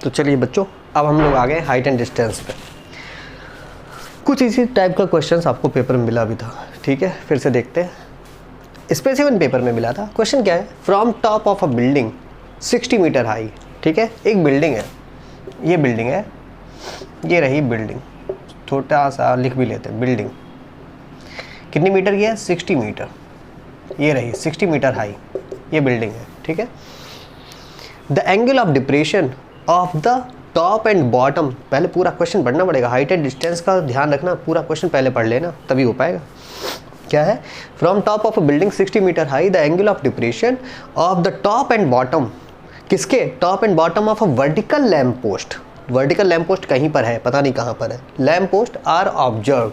तो चलिए बच्चों, अब हम लोग आ गए हाइट एंड डिस्टेंस पे। कुछ इसी टाइप का क्वेश्चन आपको पेपर में मिला भी था, ठीक है, फिर से देखते हैं। स्पेसिफिक पेपर में मिला था। क्वेश्चन क्या है, from top of a building 60 metre high, ठीक है, एक बिल्डिंग है, ये बिल्डिंग है, ये रही बिल्डिंग, छोटा सा लिख भी लेते हैं, बिल्डिंग कितनी मीटर की है, 60 मीटर, ये रही 60 मीटर हाई, ये बिल्डिंग है, ठीक है। The angle of depression of the top and bottom, पहले पूरा क्वेश्चन पढ़ना पड़ेगा, हाइट एंड डिस्टेंस का ध्यान रखना, पूरा क्वेश्चन पहले पढ़ लेना तभी हो पाएगा। क्या है, from top of a building 60 metre high the angle of depression of the top and bottom, किसके, top and bottom of a vertical lamp post, vertical lamp post कहीं पर है, पता नहीं कहाँ पर है, lamp post are observe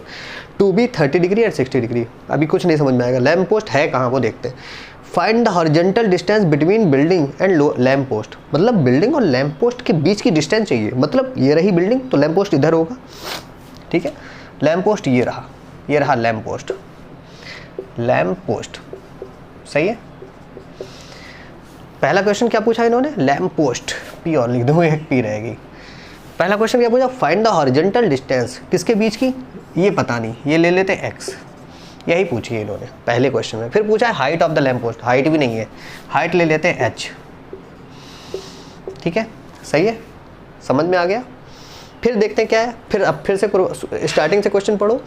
to be 30 degree and 60 degree. अभी कुछ नहीं समझ में आएगा, लैम्प पोस्ट है कहाँ वो देखते हैं। Find the horizontal distance between building and lamp post, मतलब बिल्डिंग और लैम्प पोस्ट के बीच की डिस्टेंस चाहिए, मतलब ये रही बिल्डिंग तो लैम्प पोस्ट इधर होगा, ठीक है, लैम्प पोस्ट ये रहा लैम्प पोस्ट, लैम्प पोस्ट, सही है। पहला क्वेश्चन क्या पूछा इन्होंने, लैम्प पोस्ट, पी और लिख दो, एक पी रहेगी। पहला क्वेश्चन क्या पूछा, फाइंड द हॉरिजॉन्टल डिस्टेंस, किसके बीच की, ये पता नहीं, ये ले लेते x, यही पूछी है इन्होंने पहले क्वेश्चन में। फिर पूछा है height of the lamp post, height भी नहीं है, हाइट ले लेते हैं h, ठीक है, सही है, समझ में आ गया। फिर देखते हैं क्या है, फिर अब फिर से स्टार्टिंग से क्वेश्चन पढ़ो।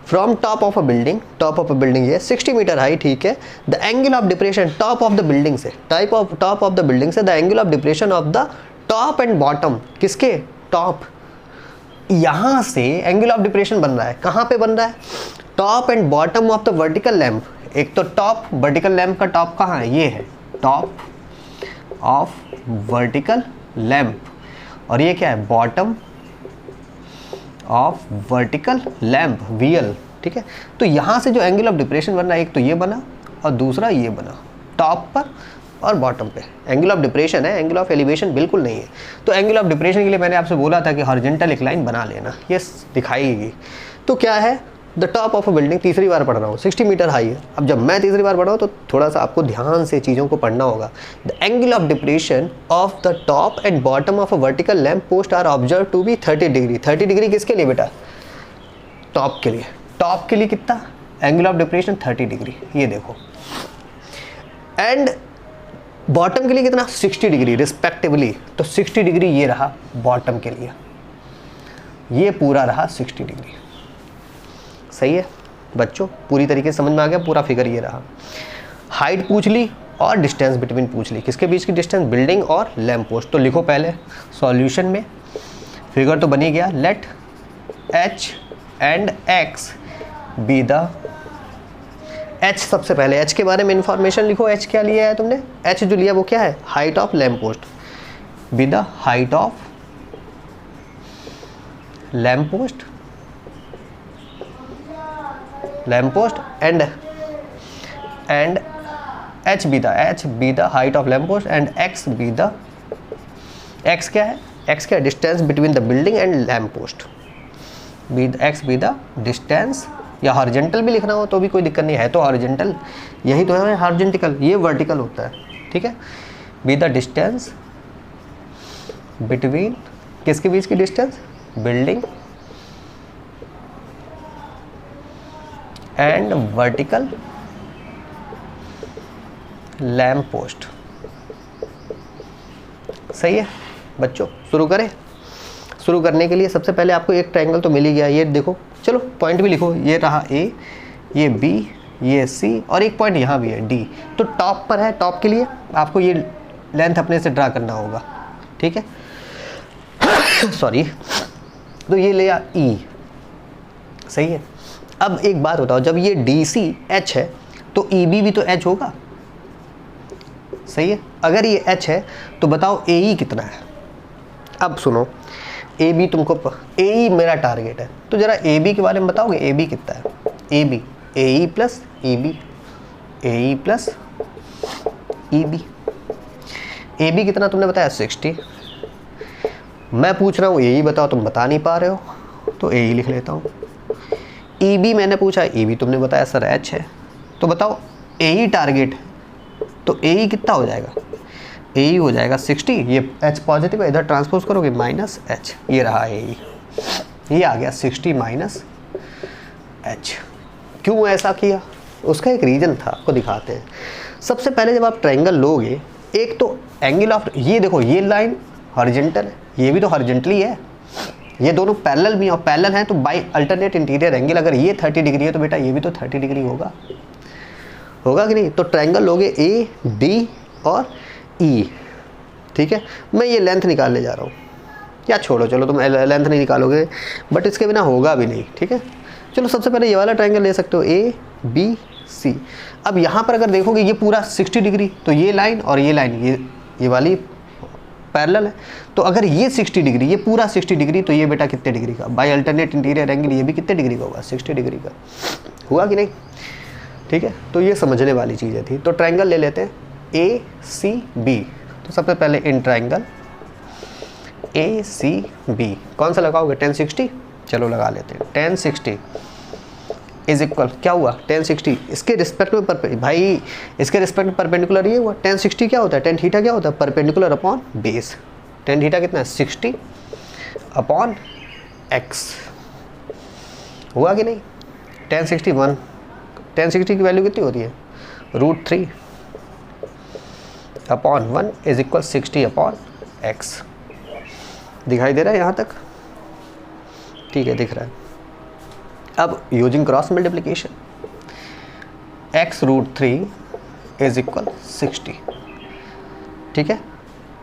From top of a building, top of a building ये 60 मीटर हाई, ठीक है, the angle of depression top of the building से, टॉप ऑफ द बिल्डिंग से the angle of depression of the top and bottom, किसके, top, यहाँ से angle of depression बन रहा है, कहाँ पे बन रहा है, top and bottom of the vertical lamp. एक तो टॉप, वर्टिकल लैम्प का टॉप कहाँ है, ये है टॉप ऑफ वर्टिकल लैम्प, और ये क्या है, bottom of vertical lamp, VL, ठीक है। तो यहाँ से जो एंगल ऑफ डिप्रेशन बन रहा है, एक तो ये बना और दूसरा ये बना, टॉप पर और बॉटम पे एंगल ऑफ डिप्रेशन है, एंगल ऑफ एलिवेशन बिल्कुल नहीं है। तो एंगल ऑफ डिप्रेशन के लिए मैंने आपसे बोला था कि हॉरिजॉन्टल एक लाइन बना लेना, ये दिखाएगी। तो क्या है, the top of a building, तीसरी बार पढ़ रहा हूँ, 60 मीटर हाई है। अब जब मैं तीसरी बार पढ़ रहा हूँ तो थोड़ा सा आपको ध्यान से चीज़ों को पढ़ना होगा। The angle of depression of the top and bottom of a vertical lamp post are observe to be 30 degree. 30 degree किसके लिए बेटा, टॉप के लिए, टॉप के लिए कितना एंगल ऑफ डिप्रेशन, 30 डिग्री, ये देखो, एंड बॉटम के लिए कितना, 60 डिग्री रिस्पेक्टिवली। तो 60 डिग्री ये रहा बॉटम के लिए, ये पूरा रहा 60 डिग्री, सही है बच्चों, पूरी तरीके से समझ में आ गया, पूरा फिगर ये रहा। हाइट पूछ ली और डिस्टेंस बिटवीन पूछ ली, किसके बीच की डिस्टेंस, बिल्डिंग और लैम्प पोस्ट। तो लिखो पहले सॉल्यूशन में, फिगर तो बन ही गया, let h and x be the, h सबसे पहले h के बारे में इंफॉर्मेशन लिखो, h क्या लिया है तुमने, h जो लिया वो क्या है, height of lamp post, be the height of lamp post, lamp post and h be the height of lamp post and x be the, x क्या है, x क्या है, distance between the building and lamp post, x be the distance, या horizontal भी लिखना हो तो भी कोई दिक्कत नहीं है, तो हॉरिजॉन्टल यही तो है, हॉरिजॉन्टल ये वर्टिकल होता है, ठीक है, बी द डिस्टेंस बिटवीन, किसके बीच की distance, building and vertical lamp post, सही है बच्चों। शुरू करें, शुरू करने के लिए सबसे पहले आपको एक ट्रायंगल तो मिल ही गया, ये देखो, चलो पॉइंट भी लिखो, ये रहा A, ये B, ये C और एक पॉइंट यहाँ भी है D। तो टॉप पर है, टॉप के लिए आपको ये लेंथ अपने से ड्रा करना होगा, ठीक है सॉरी, तो ये लिया E, सही है। अब एक बात बताओ, जब ये DC H है तो EB भी तो H होगा, सही है। अगर ये H है तो बताओ AE कितना है। अब सुनो, AB तुमको, AE मेरा टारगेट है, तो जरा AB के बारे में बताओगे, AB कितना है, AB AE plus EB, AE plus EB, AB कितना तुमने बताया 60, मैं पूछ रहा हूँ AE बताओ, तुम बता नहीं पा रहे हो तो AE लिख लेता हूँ। EB मैंने पूछा, EB तुमने बताया सर H है, तो बताओ AE टारगेट, तो AE कितना हो जाएगा, ए हो जाएगा 60, ये एच पॉजिटिव है, इधर ट्रांसपोज करोगे माइनस एच, ये रहा ए, ये आ गया 60 माइनस एच। क्यों ऐसा किया, उसका एक रीज़न था, आपको दिखाते हैं। सबसे पहले जब आप ट्रायंगल लोगे, एक तो एंगल ऑफ, ये देखो ये लाइन हॉरिजॉन्टल है, ये भी तो हॉरिजॉन्टली है, ये दोनों पैरेलल भी, और पैरेलल हैं तो बाई अल्टरनेट इंटीरियर एंगल, अगर ये 30 डिग्री है तो बेटा ये भी तो 30 डिग्री होगा, होगा कि नहीं। तो ट्रायंगल लोगे ए डी और ई, ठीक है। मैं ये लेंथ निकालने जा रहा हूँ, या छोड़ो, चलो तुम लेंथ नहीं निकालोगे, बट इसके बिना होगा भी नहीं, ठीक है। चलो सबसे पहले ये वाला ट्रायंगल ले सकते हो, ए बी सी। अब यहाँ पर अगर देखोगे ये पूरा 60 डिग्री, तो ये लाइन और ये लाइन ये वाली पैरेलल है, तो अगर ये 60 डिग्री, ये पूरा 60 डिग्री, तो ये बेटा कितने डिग्री का, बाय अल्टरनेट इंटीरियर एंगल ये भी कितने डिग्री का होगा, 60 डिग्री का, हुआ कि नहीं, ठीक है। तो ये समझने वाली चीज़ें थी। तो ट्रायंगल ले लेते हैं ए सी बी। तो सबसे पहले इन ट्रायंगल ए सी बी कौन सा लगाओगे, 1060, चलो लगा लेते हैं। 1060 इज इक्वल, क्या हुआ 1060, इसके रिस्पेक्ट में भाई इसके रिस्पेक्ट में परपेंडिकुलर ये हुआ। 1060 क्या होता है, टेन थीटा क्या होता है, perpendicular upon base. Tan theta कितना है, 60 अपॉन एक्स, हुआ कि नहीं। 1061, 1060 की वैल्यू कितनी होती है, √3 upon 1 is equal 60 upon x. दिखाई दे रहा है यहाँ तक, ठीक है, दिख रहा है। अब using cross multiplication, x √3 is equal 60, ठीक है,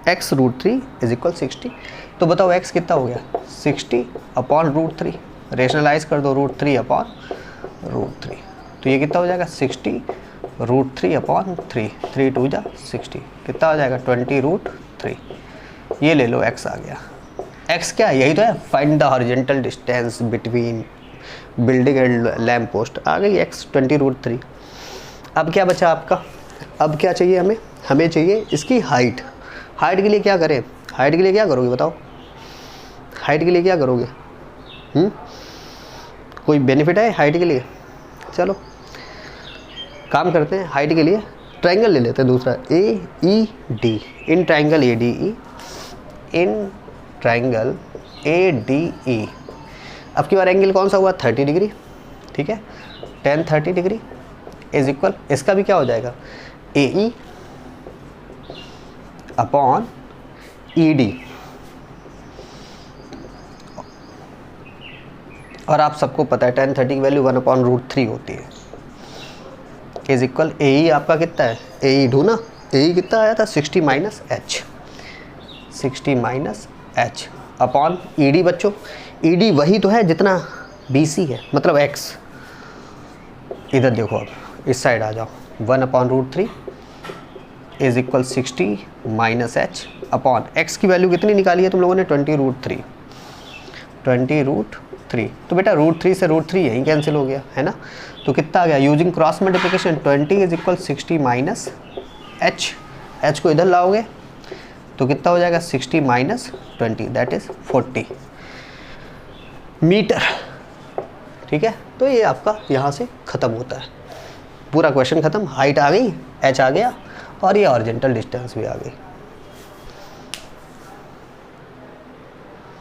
x √3 इज इक्वल 60। तो बताओ x कितना हो गया, 60 अपॉन √3, रेशनलाइज कर दो, √3 अपॉन √3, तो ये कितना हो जाएगा 60 √3 अपॉन 3, 3 2 जा 60, कितना हो जाएगा 20 √3। ये ले लो x आ गया। x क्या है, यही तो है, find the horizontal distance between building and lamp post, आ गई x 20 √3। अब क्या बचा आपका, अब क्या चाहिए हमें, हमें चाहिए इसकी हाइट। हाइट के लिए क्या करें, हाइट के लिए क्या करोगे बताओ, हाइट के लिए क्या करोगे, कोई बेनिफिट है हाइट के लिए। चलो काम करते हैं, हाइट के लिए ट्रायंगल ले लेते हैं दूसरा, A E D. In triangle A D E, in triangle A D E. अब की बार एंगल कौन सा हुआ, 30 डिग्री, ठीक है, 10 30 डिग्री इज इक्वल, इसका भी क्या हो जाएगा, ए ई अपॉन ई डी। और आप सबको पता है 10 30 की वैल्यू 1 अपॉन √3 होती है, इज इक्वल ए ई आपका कितना है, ए ई ढूंढना, ए ई कितना आया था 60 minus H, 60 minus H upon E D. बच्चों ई डी वही तो है जितना बी सी है, मतलब एक्स। इधर देखो, अब इस साइड आ जाओ, 1 upon √3 is equal 60 minus H upon x की वैल्यू कितनी निकाली है तुम लोगों ने, 20 √3, 20 √3। तो बेटा √3 से √3 यहीं कैंसिल हो गया है ना, तो कितना आ गया, using cross multiplication 20 is equal 60 minus H, H को इधर लाओगे तो कितना हो जाएगा 60 माइनस 20, दैट इज 40 मीटर, ठीक है। तो ये आपका यहाँ से ख़त्म होता है, पूरा क्वेश्चन ख़त्म। हाइट आ गई, एच आ गया, और ये हॉरिजॉन्टल डिस्टेंस भी आ गई।